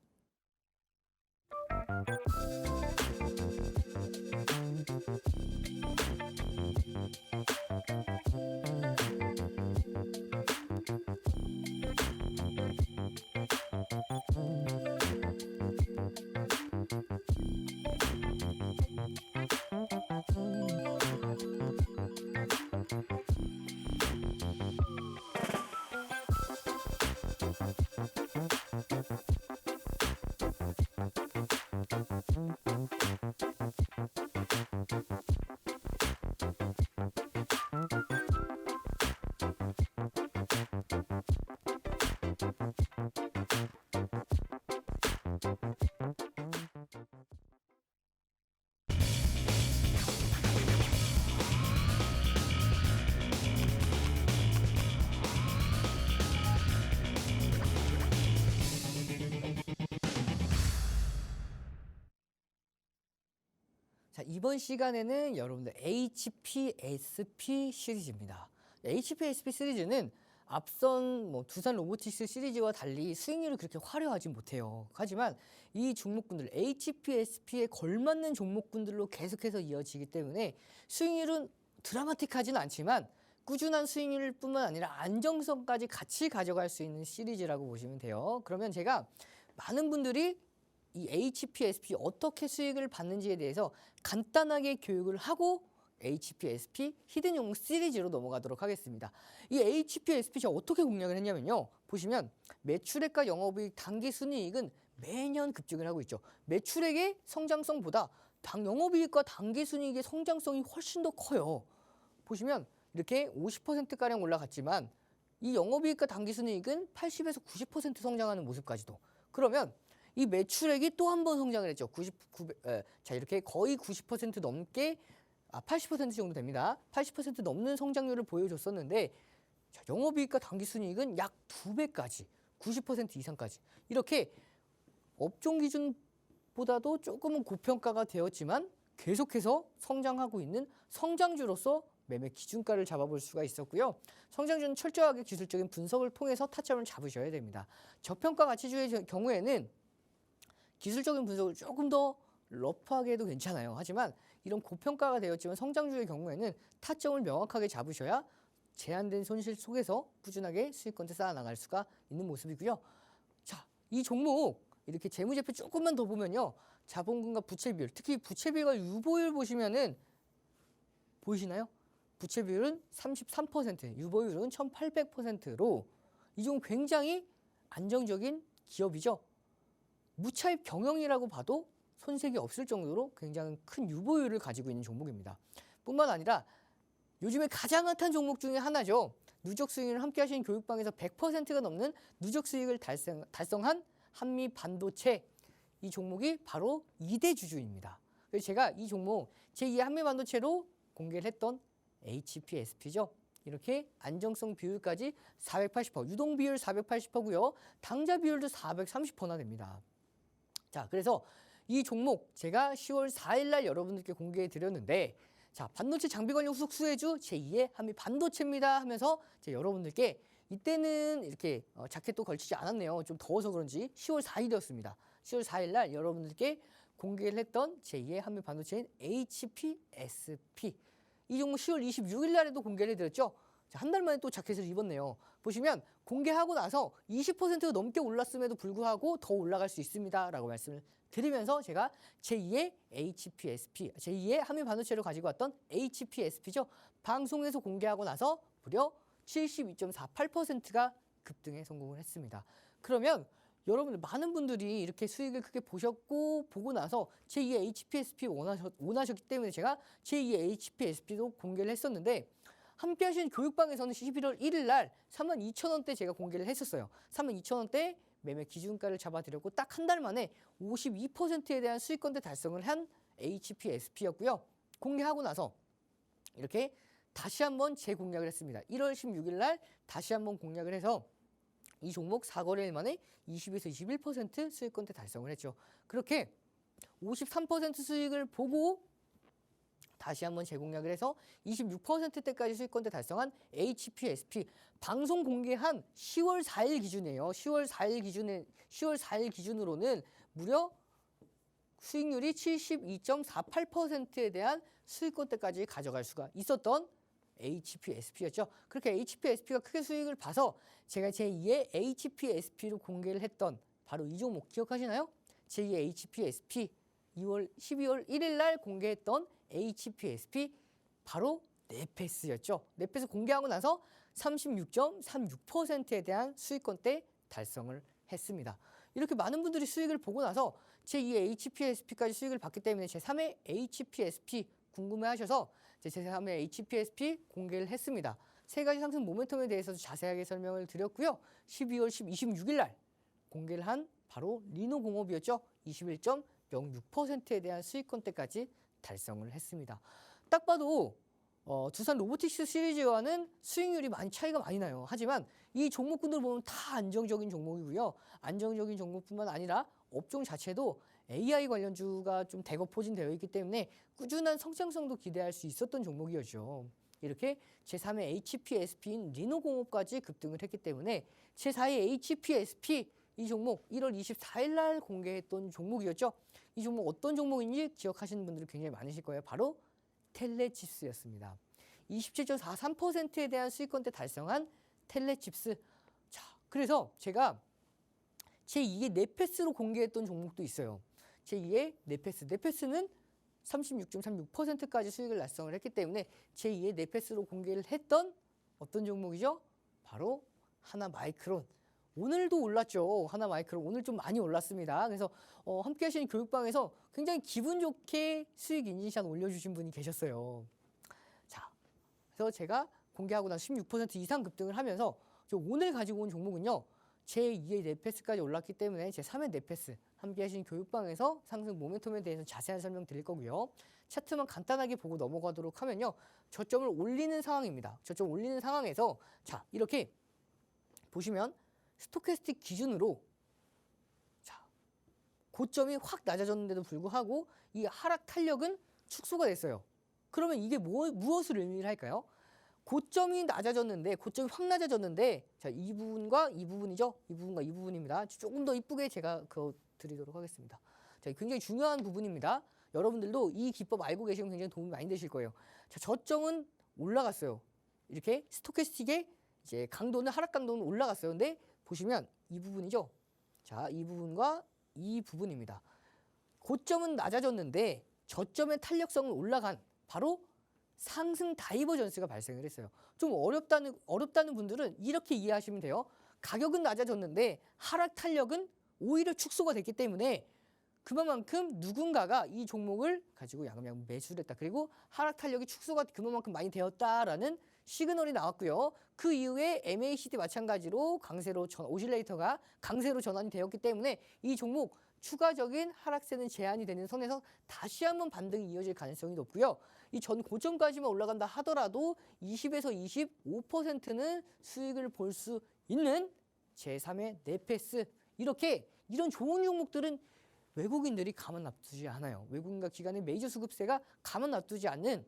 자, 이번 시간에는 여러분들 HPSP 시리즈입니다. HPSP 시리즈는 앞선 두산 로보틱스 시리즈와 달리 수익률이 그렇게 화려하지 못해요. 하지만 이 종목군들 HPSP에 걸맞는 종목군들로 계속해서 이어지기 때문에 수익률은 드라마틱하지는 않지만 꾸준한 수익률 뿐만 아니라 안정성까지 같이 가져갈 수 있는 시리즈라고 보시면 돼요. 그러면 제가 많은 분들이 이 HPSP 어떻게 수익을 받는지에 대해서 간단하게 교육을 하고 HPSP 히든 종목 시리즈로 넘어가도록 하겠습니다. 이 HPSP 제가 어떻게 공략을 했냐면요. 보시면 매출액과 영업이익, 당기순이익은 매년 급증을 하고 있죠. 매출액의 성장성보다 영업이익과 당기순이익의 성장성이 훨씬 더 커요. 보시면 이렇게 50%가량 올라갔지만 이 영업이익과 당기순이익은 80에서 90% 성장하는 모습까지도. 그러면 이 매출액이 또 한 번 성장을 했죠. 자, 이렇게 거의 90% 넘게 80% 정도 됩니다. 80% 넘는 성장률을 보여줬었는데 자, 영업이익과 당기순이익은 약 2배까지 90% 이상까지 이렇게 업종 기준보다도 조금은 고평가가 되었지만 계속해서 성장하고 있는 성장주로서 매매 기준가를 잡아볼 수가 있었고요. 성장주는 철저하게 기술적인 분석을 통해서 타점을 잡으셔야 됩니다. 저평가 가치주의 경우에는 기술적인 분석을 조금 더 러프하게 해도 괜찮아요. 하지만 이런 고평가가 되었지만 성장주의 경우에는 타점을 명확하게 잡으셔야 제한된 손실 속에서 꾸준하게 수익권을 쌓아나갈 수가 있는 모습이고요. 자, 이 종목 이렇게 재무제표 조금만 더 보면요. 자본금과 부채 비율, 특히 부채 비율과 유보율 보시면은 보이시나요? 부채 비율은 33%, 유보율은 1800%로 이 종목 굉장히 안정적인 기업이죠. 무차입 경영이라고 봐도 손색이 없을 정도로 굉장히 큰 유보율을 가지고 있는 종목입니다. 뿐만 아니라 요즘에 가장 핫한 종목 중에 하나죠. 누적 수익을 함께 하시는 교육방에서 100%가 넘는 누적 수익을 달성한 한미 반도체. 이 종목이 바로 2대 주주입니다. 그래서 제가 이 종목 제2의 한미반도체로 공개를 했던 HPSP죠. 이렇게 안정성 비율까지 480%, 유동 비율 480%고요. 당좌 비율도 430%나 됩니다. 자, 그래서 이 종목 제가 10월 4일 날 여러분들께 공개해 드렸는데, 자, 반도체 장비 관련 후속 수혜주 제2의 한미 반도체입니다 하면서 제가 여러분들께 이때는 이렇게 자켓도 걸치지 않았네요. 좀 더워서 그런지 10월 4일이었습니다. 10월 4일 날 여러분들께 공개를 했던 제2의 한미 반도체인 HPSP. 이 종목 10월 26일 날에도 공개를 해드렸죠. 한 달 만에 또 자켓을 입었네요. 보시면 공개하고 나서 20%가 넘게 올랐음에도 불구하고 더 올라갈 수 있습니다 라고 말씀을 드리면서 제가 제2의 HPSP, 제2의 한미 반도체를 가지고 왔던 HPSP죠. 방송에서 공개하고 나서 무려 72.48%가 급등에 성공을 했습니다. 그러면 여러분들 많은 분들이 이렇게 수익을 크게 보셨고 보고 나서 제2의 HPSP 원하셨기 때문에 제가 제2의 HPSP도 공개를 했었는데, 함께 하신 교육방에서는 11월 1일 날 32,000원대 제가 공개를 했었어요. 32,000원대 매매 기준가를 잡아드렸고 딱 한 달 만에 52%에 대한 수익권대 달성을 한 HPSP였고요. 공개하고 나서 이렇게 다시 한번 재공략을 했습니다. 1월 16일 날 다시 한번 공략을 해서 이 종목 4거래일 만에 20에서 21% 수익권대 달성을 했죠. 그렇게 53% 수익을 보고 다시 한번 재공략을 해서 26%대까지 수익권대 달성한 HPSP, 방송 공개한 10월 4일 기준이에요. 10월 4일 기준으로는 무려 수익률이 72.48%에 대한 수익권대까지 가져갈 수가 있었던 HPSP였죠. 그렇게 HPSP가 크게 수익을 봐서 제가 제2의 HPSP로 공개를 했던 바로 이 종목 기억하시나요? 제2의 HPSP 12월 1일 날 공개했던 HPSP 바로 네페스였죠. 네페스 공개하고 나서 36.36%에 대한 수익권대 달성을 했습니다. 이렇게 많은 분들이 수익을 보고 나서 제2의 HPSP까지 수익을 봤기 때문에 제3의 HPSP 궁금해하셔서 제3의 HPSP 공개를 했습니다. 세 가지 상승 모멘텀에 대해서도 자세하게 설명을 드렸고요. 12월 26일 날 공개를 한 바로 리노공업이었죠. 21.06%에 대한 수익권대까지 달성을 했습니다. 딱 봐도 두산 로보틱스 시리즈와는 수익률이 차이가 많이 나요. 하지만 이 종목군들 보면 다 안정적인 종목이고요. 안정적인 종목뿐만 아니라 업종 자체도 AI 관련주가 좀 대거 포진되어 있기 때문에 꾸준한 성장성도 기대할 수 있었던 종목이었죠. 이렇게 제3의 HPSP인 리노공업까지 급등을 했기 때문에 제4의 HPSP 이 종목 1월 24일 날 공개했던 종목이었죠. 이 종목 어떤 종목인지 기억하시는 분들이 굉장히 많으실 거예요. 바로 텔레칩스였습니다. 27.43%에 대한 수익권대 달성한 텔레칩스. 자, 그래서 제가 제2의 네페스로 공개했던 종목도 있어요. 제2의 네페스. 네페스는 36.36%까지 수익을 달성을 했기 때문에 제2의 네페스로 공개를 했던 어떤 종목이죠? 바로 하나마이크론. 오늘도 올랐죠. 하나마이크론 오늘 좀 많이 올랐습니다. 그래서 함께 하시는 교육방에서 굉장히 기분 좋게 수익 인증샷 올려주신 분이 계셨어요. 자, 그래서 제가 공개하고 나서 16% 이상 급등을 하면서 오늘 가지고 온 종목은요. 제2의 네페스까지 올랐기 때문에 제3의 네페스 함께 하시는 교육방에서 상승 모멘텀에 대해서 자세한 설명 드릴 거고요. 차트만 간단하게 보고 넘어가도록 하면요. 저점을 올리는 상황입니다. 저점 올리는 상황에서 자, 이렇게 보시면 스토캐스틱 기준으로 자, 고점이 확 낮아졌는데도 불구하고 이 하락 탄력은 축소가 됐어요. 그러면 이게 무엇을 의미를 할까요? 고점이 낮아졌는데, 고점이 확 낮아졌는데, 자, 이 부분과 이 부분이죠. 이 부분과 이 부분입니다. 조금 더 이쁘게 제가 그거 드리도록 하겠습니다. 자, 굉장히 중요한 부분입니다. 여러분들도 이 기법 알고 계시면 굉장히 도움이 많이 되실 거예요. 자, 저점은 올라갔어요. 이렇게 스토캐스틱의 이제 강도는 하락 강도는 올라갔어요. 근데 보시면 이 부분이죠. 자, 이 부분과 이 부분입니다. 고점은 낮아졌는데 저점의 탄력성은 올라간 바로 상승 다이버전스가 발생을 했어요. 좀 어렵다는 분들은 이렇게 이해하시면 돼요. 가격은 낮아졌는데 하락 탄력은 오히려 축소가 됐기 때문에 그만큼 누군가가 이 종목을 가지고 야금야금 매수를 했다. 그리고 하락 탄력이 축소가 그만큼 많이 되었다라는 시그널이 나왔고요. 그 이후에 MACD 마찬가지로 오실레이터가 강세로 전환이 되었기 때문에 이 종목 추가적인 하락세는 제한이 되는 선에서 다시 한번 반등이 이어질 가능성이 높고요. 이 전 고점까지만 올라간다 하더라도 20에서 25%는 수익을 볼 수 있는 제3의 네페스, 이런 좋은 종목들은 외국인들이 가만 놔두지 않아요. 외국인과 기관의 메이저 수급세가 가만 놔두지 않는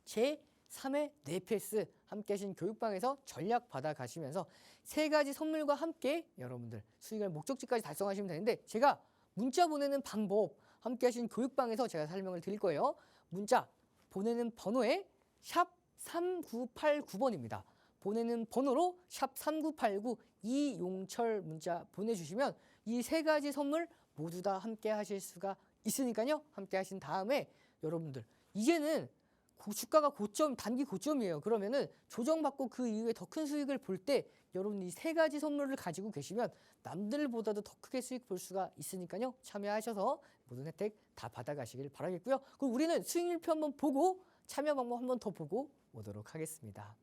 제3의 네페스, 함께 하신 교육방에서 전략 받아가시면서 세 가지 선물과 함께 여러분들 수익을 목적지까지 달성하시면 되는데, 제가 문자 보내는 방법 함께 하신 교육방에서 제가 설명을 드릴 거예요. 문자 보내는 번호에 샵 3989번입니다. 보내는 번호로 샵 3989 이용철 문자 보내주시면 이 세 가지 선물 모두 다 함께 하실 수가 있으니까요. 함께 하신 다음에 여러분들 이제는 주가가 단기 고점이에요. 그러면은 조정받고 그 이후에 더 큰 수익을 볼 때 여러분 이 세 가지 선물을 가지고 계시면 남들보다도 더 크게 수익 볼 수가 있으니까요. 참여하셔서 모든 혜택 다 받아가시길 바라겠고요. 그럼 우리는 수익률표 한번 보고 참여 방법 한번 더 보고 오도록 하겠습니다.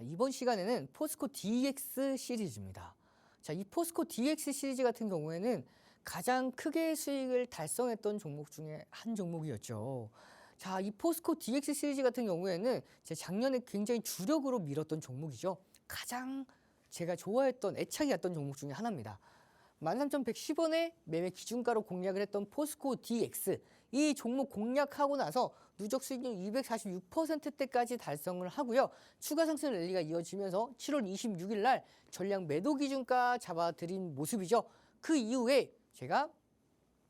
이번 시간에는 포스코 DX 시리즈입니다. 자, 이 포스코 DX 시리즈 같은 경우에는 가장 크게 수익을 달성했던 종목 중에 한 종목이었죠. 자, 이 포스코 DX 시리즈 같은 경우에는 제 작년에 굉장히 주력으로 밀었던 종목이죠. 가장 제가 좋아했던 애착이었던 종목 중에 하나입니다. 13,110원에 매매 기준가로 공략을 했던 포스코 DX, 이 종목 공략하고 나서 누적 수익률 246%대까지 달성을 하고요. 추가 상승 랠리가 이어지면서 7월 26일 날 전량 매도 기준가 잡아드린 모습이죠. 그 이후에 제가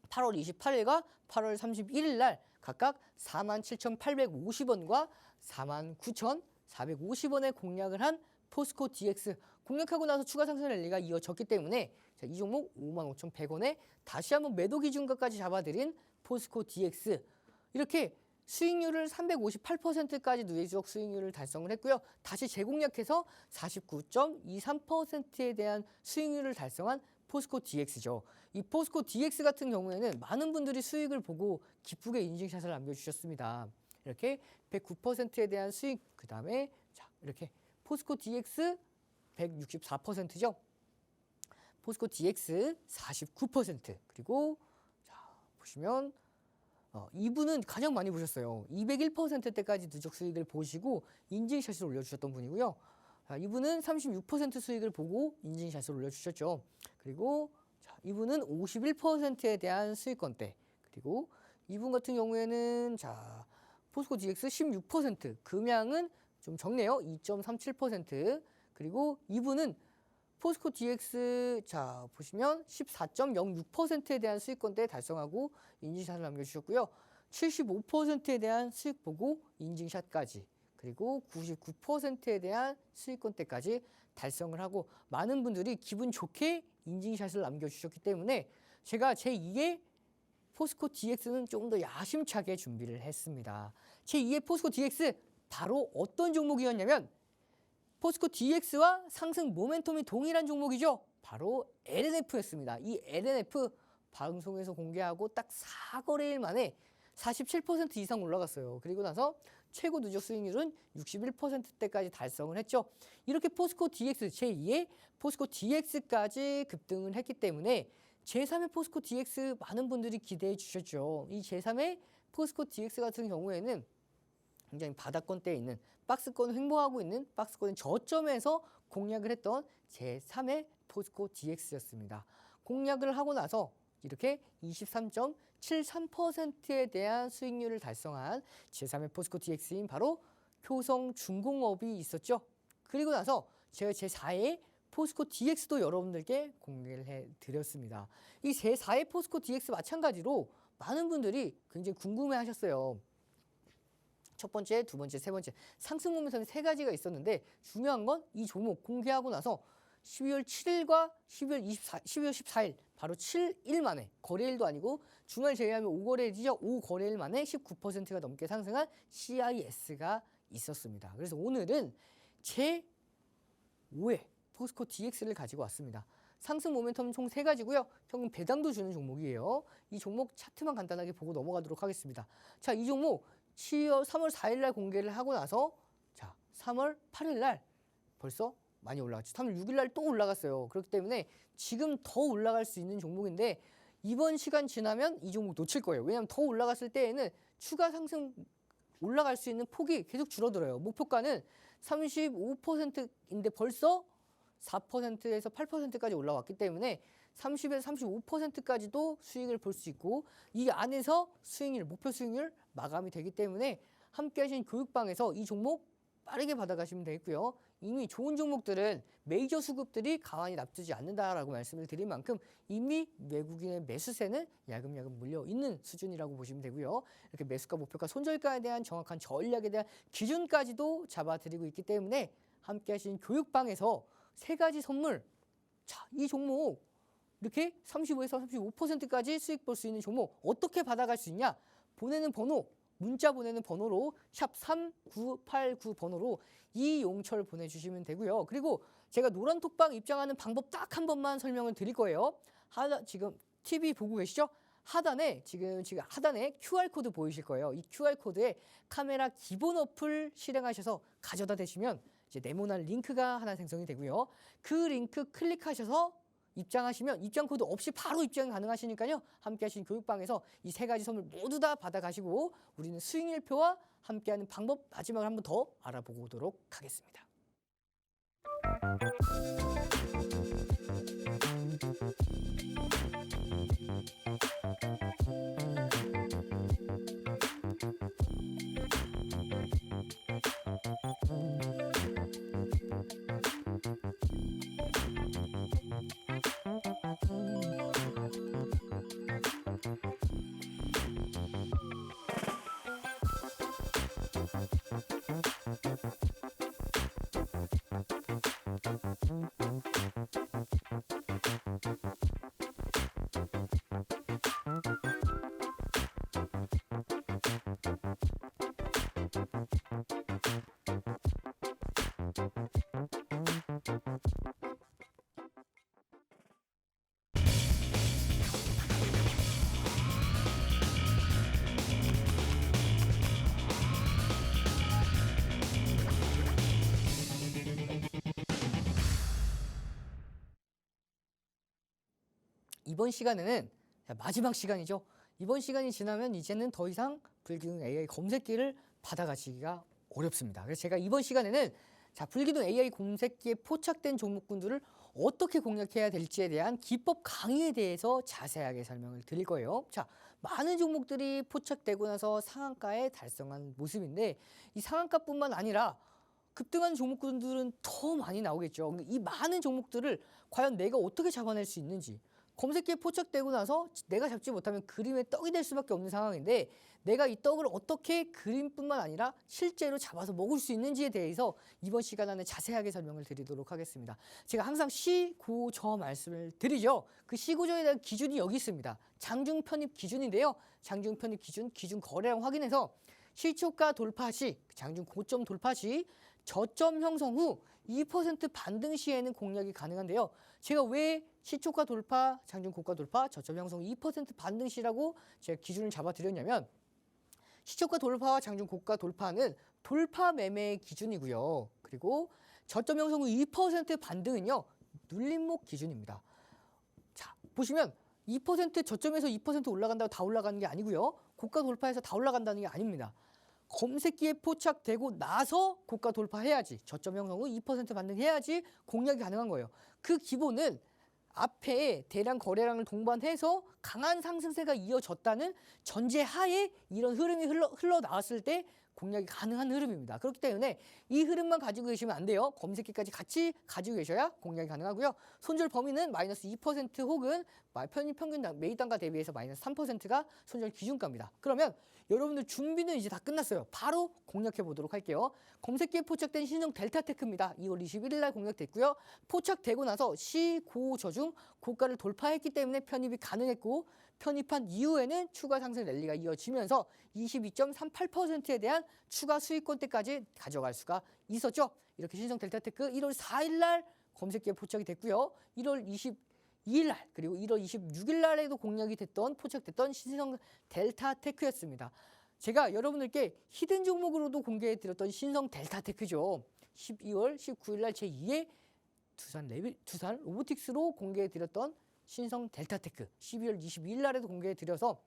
8월 28일과 8월 31일 날 각각 47,850원과 49,450원에 공략을 한 포스코 DX, 공략하고 나서 추가 상승 랠리가 이어졌기 때문에 이 종목 55,100원에 다시 한번 매도 기준가까지 잡아드린 포스코 DX, 이렇게 수익률을 358%까지 누적 수익률을 달성을 했고요. 다시 재공략해서 49.23%에 대한 수익률을 달성한 포스코 DX죠. 이 포스코 DX 같은 경우에는 많은 분들이 수익을 보고 기쁘게 인증샷을 남겨주셨습니다. 이렇게 109%에 대한 수익, 그 다음에 이렇게 포스코 DX 164%죠. 포스코 DX 49%, 그리고 보시면 이분은 가장 많이 보셨어요. 201%대까지 누적 수익을 보시고 인증샷을 올려주셨던 분이고요. 이분은 36% 수익을 보고 인증샷을 올려주셨죠. 그리고 이분은 51%에 대한 수익권대, 그리고 이분 같은 경우에는 포스코 DX 16%, 금양은 좀 적네요. 2.37%, 그리고 이분은 포스코 DX 보시면 14.06%에 대한 수익권대 달성하고 인증샷을 남겨주셨고요. 75%에 대한 수익 보고 인증샷까지, 그리고 99%에 대한 수익권대까지 달성을 하고 많은 분들이 기분 좋게 인증샷을 남겨주셨기 때문에 제가 제2의 포스코 DX는 조금 더 야심차게 준비를 했습니다. 제2의 포스코 DX 바로 어떤 종목이었냐면 포스코 DX와 상승 모멘텀이 동일한 종목이죠. 바로 LNF였습니다. 이 LNF 방송에서 공개하고 딱 4거래일 만에 47% 이상 올라갔어요. 그리고 나서 최고 누적 수익률은 61%대까지 달성을 했죠. 이렇게 포스코 DX, 제2의 포스코 DX까지 급등을 했기 때문에 제3의 포스코 DX 많은 분들이 기대해 주셨죠. 이 제3의 포스코 DX 같은 경우에는 굉장히 바닥권대에 있는 박스권 횡보하고 있는 박스권 저점에서 공략을 했던 제3의 포스코 DX였습니다. 공략을 하고 나서 이렇게 23.73%에 대한 수익률을 달성한 제3의 포스코 DX인 바로 효성중공업이 있었죠. 그리고 나서 제가 제4의 포스코 DX도 여러분들께 공개를 해드렸습니다. 이 제4의 포스코 DX 마찬가지로 많은 분들이 굉장히 궁금해 하셨어요. 첫 번째, 두 번째, 세 번째 상승 모멘텀이 세 가지가 있었는데 중요한 건 이 종목 공개하고 나서 12월 7일과 12월 14일 바로 7일 만에 거래일도 아니고 주말 제외하면 5거래일이죠. 5거래일 만에 19%가 넘게 상승한 CIS가 있었습니다. 그래서 오늘은 제5의 포스코 DX를 가지고 왔습니다. 상승 모멘텀 총 3가지고요. 현금 배당도 주는 종목이에요. 이 종목 차트만 간단하게 보고 넘어가도록 하겠습니다. 자, 이 종목 3월 4일 날 공개를 하고 나서 자, 3월 8일 날 벌써 많이 올라갔죠. 3월 6일 날 또 올라갔어요. 그렇기 때문에 지금 더 올라갈 수 있는 종목인데 이번 시간 지나면 이 종목 놓칠 거예요. 왜냐하면 더 올라갔을 때에는 추가 상승 올라갈 수 있는 폭이 계속 줄어들어요. 목표가는 35%인데 벌써 4%에서 8%까지 올라왔기 때문에 30에서 35%까지도 수익을 볼 수 있고 이 안에서 수익률, 목표 수익률 마감이 되기 때문에 함께 하신 교육방에서 이 종목 빠르게 받아가시면 되겠고요. 이미 좋은 종목들은 메이저 수급들이 가만히 납두지 않는다라고 말씀을 드린 만큼 이미 외국인의 매수세는 야금야금 물려 있는 수준이라고 보시면 되고요. 이렇게 매수가, 목표가, 손절가에 대한 정확한 전략에 대한 기준까지도 잡아드리고 있기 때문에 함께 하신 교육방에서 3가지 선물, 자, 이 종목 이렇게 35에서 35%까지 수익 볼 수 있는 종목 어떻게 받아갈 수 있냐? 보내는 번호, 문자 보내는 번호로 샵 3989 번호로 이용철 보내주시면 되고요. 그리고 제가 노란톡방 입장하는 방법 딱 한 번만 설명을 드릴 거예요. 지금 TV 보고 계시죠? 하단에 지금 하단에 QR코드 보이실 거예요. 이 QR코드에 카메라 기본 어플 실행하셔서 가져다 대시면 이제 네모난 링크가 하나 생성이 되고요. 그 링크 클릭하셔서 입장하시면 입장 코드 없이 바로 입장이 가능하시니까요. 함께 하신 교육방에서 이 3가지 선물 모두 다 받아가시고 우리는 수익률표와 함께하는 방법 마지막으로 한 번 더 알아보고 오도록 하겠습니다. 이번 시간에는 마지막 시간이죠. 이번 시간이 지나면 이제는 더 이상 불기둥 AI 검색기를 받아가시기가 어렵습니다. 그래서 제가 이번 시간에는 불기둥 AI 검색기에 포착된 종목군들을 어떻게 공략해야 될지에 대한 기법 강의에 대해서 자세하게 설명을 드릴 거예요. 자, 많은 종목들이 포착되고 나서 상한가에 달성한 모습인데 이 상한가뿐만 아니라 급등한 종목군들은 더 많이 나오겠죠. 이 많은 종목들을 과연 내가 어떻게 잡아낼 수 있는지, 검색기에 포착되고 나서 내가 잡지 못하면 그림의 떡이 될 수밖에 없는 상황인데 내가 이 떡을 어떻게 그림뿐만 아니라 실제로 잡아서 먹을 수 있는지에 대해서 이번 시간 안에 자세하게 설명을 드리도록 하겠습니다. 제가 항상 시고저 말씀을 드리죠. 그 시고저에 대한 기준이 여기 있습니다. 장중 편입 기준인데요. 장중 편입 기준 거래량 확인해서 시초가 돌파 시, 장중 고점 돌파 시, 저점 형성 후 2% 반등 시에는 공략이 가능한데요. 제가 왜 시초가 돌파, 장중 고가 돌파, 저점 형성 2% 반등 시라고 제가 기준을 잡아드렸냐면 시초가 돌파와 장중 고가 돌파는 돌파 매매의 기준이고요. 그리고 저점 형성 후 2% 반등은요. 눌림목 기준입니다. 자, 보시면 2% 저점에서 2% 올라간다고 다 올라가는 게 아니고요. 고가 돌파해서 다 올라간다는 게 아닙니다. 검색기에 포착되고 나서 고가 돌파해야지, 저점 형성 후 2% 반등해야지 공략이 가능한 거예요. 그 기본은 앞에 대량 거래량을 동반해서 강한 상승세가 이어졌다는 전제하에 이런 흐름이 흘러나왔을 때 공략이 가능한 흐름입니다. 그렇기 때문에 이 흐름만 가지고 계시면 안 돼요. 검색기까지 같이 가지고 계셔야 공략이 가능하고요. 손절 범위는 마이너스 2% 혹은 평균 매입단가 대비해서 마이너스 3%가 손절 기준가입니다. 그러면 여러분들 준비는 이제 다 끝났어요. 바로 공략해 보도록 할게요. 검색기에 포착된 신성 델타테크입니다. 2월 21일 날 공략됐고요. 포착되고 나서 시고저중 고가를 돌파했기 때문에 편입이 가능했고, 편입한 이후에는 추가 상승 랠리가 이어지면서 22.38%에 대한 추가 수익권대까지 가져갈 수가 있었죠. 이렇게 신성 델타테크 1월 4일 날 검색기에 포착이 됐고요. 1월 22일 날 그리고 1월 26일 날에도 공략이 됐던 포착됐던 신성 델타테크였습니다. 제가 여러분들께 히든 종목으로도 공개해 드렸던 신성 델타테크죠. 12월 19일 날 제2의 두산 로보틱스로 공개해 드렸던 신성 델타테크 12월 22일 날에도 공개해 드려서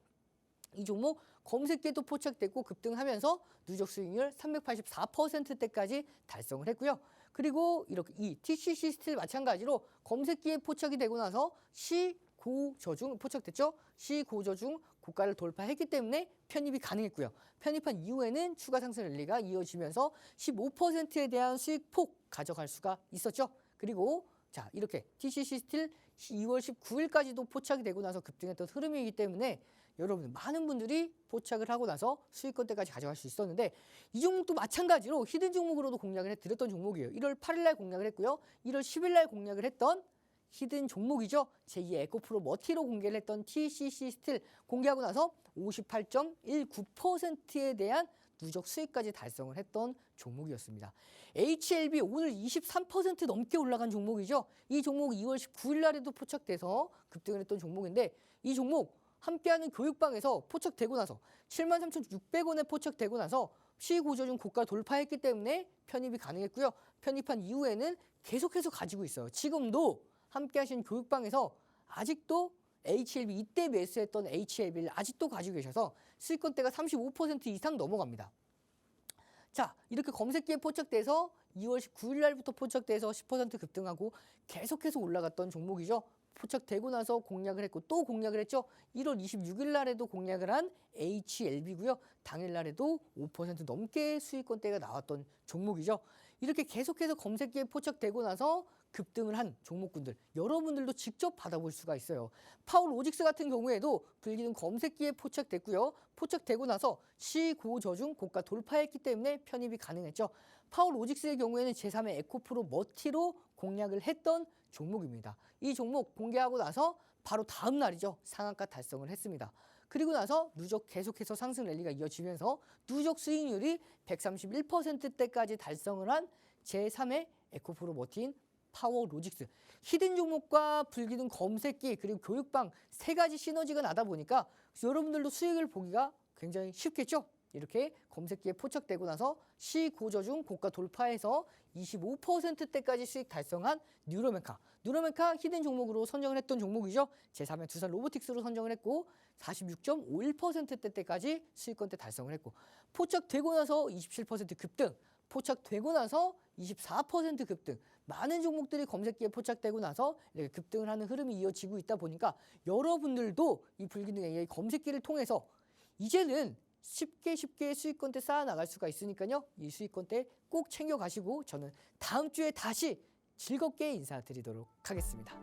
이 종목 검색기에도 포착됐고 급등하면서 누적 수익률 384%대까지 달성을 했고요. 그리고 이렇게 이 TCC 스틸 마찬가지로 검색기에 포착이 되고 나서 시고저중 포착됐죠. 시고저중 고가를 돌파했기 때문에 편입이 가능했고요. 편입한 이후에는 추가 상승 랠리가 이어지면서 15%에 대한 수익폭 가져갈 수가 있었죠. 그리고 자, 이렇게 TCC 스틸 2월 19일까지도 포착이 되고 나서 급등했던 흐름이기 때문에 여러분 많은 분들이 포착을 하고 나서 수익권대까지 가져갈 수 있었는데, 이 종목도 마찬가지로 히든 종목으로도 공략을 해드렸던 종목이에요. 1월 8일 날 공략을 했고요. 1월 10일 날 공략을 했던 히든 종목이죠. 제2의 에코프로 머티로 공개를 했던 TCC 스틸 공개하고 나서 58.19%에 대한 누적 수익까지 달성을 했던 종목이었습니다. HLB 오늘 23% 넘게 올라간 종목이죠. 이 종목 2월 19일 날에도 포착돼서 급등을 했던 종목인데, 이 종목 함께하는 교육방에서 포착되고 나서 73,600원에 포착되고 나서 시고저중 고가 돌파했기 때문에 편입이 가능했고요. 편입한 이후에는 계속해서 가지고 있어요. 지금도 함께하신 교육방에서 아직도 HLB 이때 매수했던 HLB를 아직도 가지고 계셔서 수익권대가 35% 이상 넘어갑니다. 자, 이렇게 검색기에 포착돼서 2월 19일 날부터 포착돼서 10% 급등하고 계속해서 올라갔던 종목이죠. 포착되고 나서 공략을 했고 또 공략을 했죠. 1월 26일 날에도 공략을 한 HLB고요. 당일 날에도 5% 넘게 수익권대가 나왔던 종목이죠. 이렇게 계속해서 검색기에 포착되고 나서 급등을 한 종목군들, 여러분들도 직접 받아볼 수가 있어요. 파월 로직스 같은 경우에도 불기둥 검색기에 포착됐고요. 포착되고 나서 시고저중 고가 돌파했기 때문에 편입이 가능했죠. 파월 로직스의 경우에는 제3의 에코프로 머티로 공략을 했던 종목입니다. 이 종목 공개하고 나서 바로 다음 날이죠. 상한가 달성을 했습니다. 그리고 나서 누적 계속해서 상승 랠리가 이어지면서 누적 수익률이 131%대까지 달성을 한 제3의 에코프로 머티인 파워 로직스. 히든 종목과 불기둥 검색기 그리고 교육방 세 가지 시너지가 나다 보니까 여러분들도 수익을 보기가 굉장히 쉽겠죠. 이렇게 검색기에 포착되고 나서 시고저중 고가 돌파해서 25%대까지 수익 달성한 뉴로메카. 뉴로메카 히든 종목으로 선정을 했던 종목이죠. 제3의 두산 로보틱스로 선정을 했고 46.51%대까지 수익권대 달성을 했고, 포착되고 나서 27% 급등, 포착되고 나서 24% 급등, 많은 종목들이 검색기에 포착되고 나서 이렇게 급등을 하는 흐름이 이어지고 있다 보니까 여러분들도 이 불기둥 AI 검색기를 통해서 이제는 쉽게 수익권대 쌓아 나갈 수가 있으니까요. 이 수익권대 꼭 챙겨 가시고 저는 다음 주에 다시 즐겁게 인사드리도록 하겠습니다.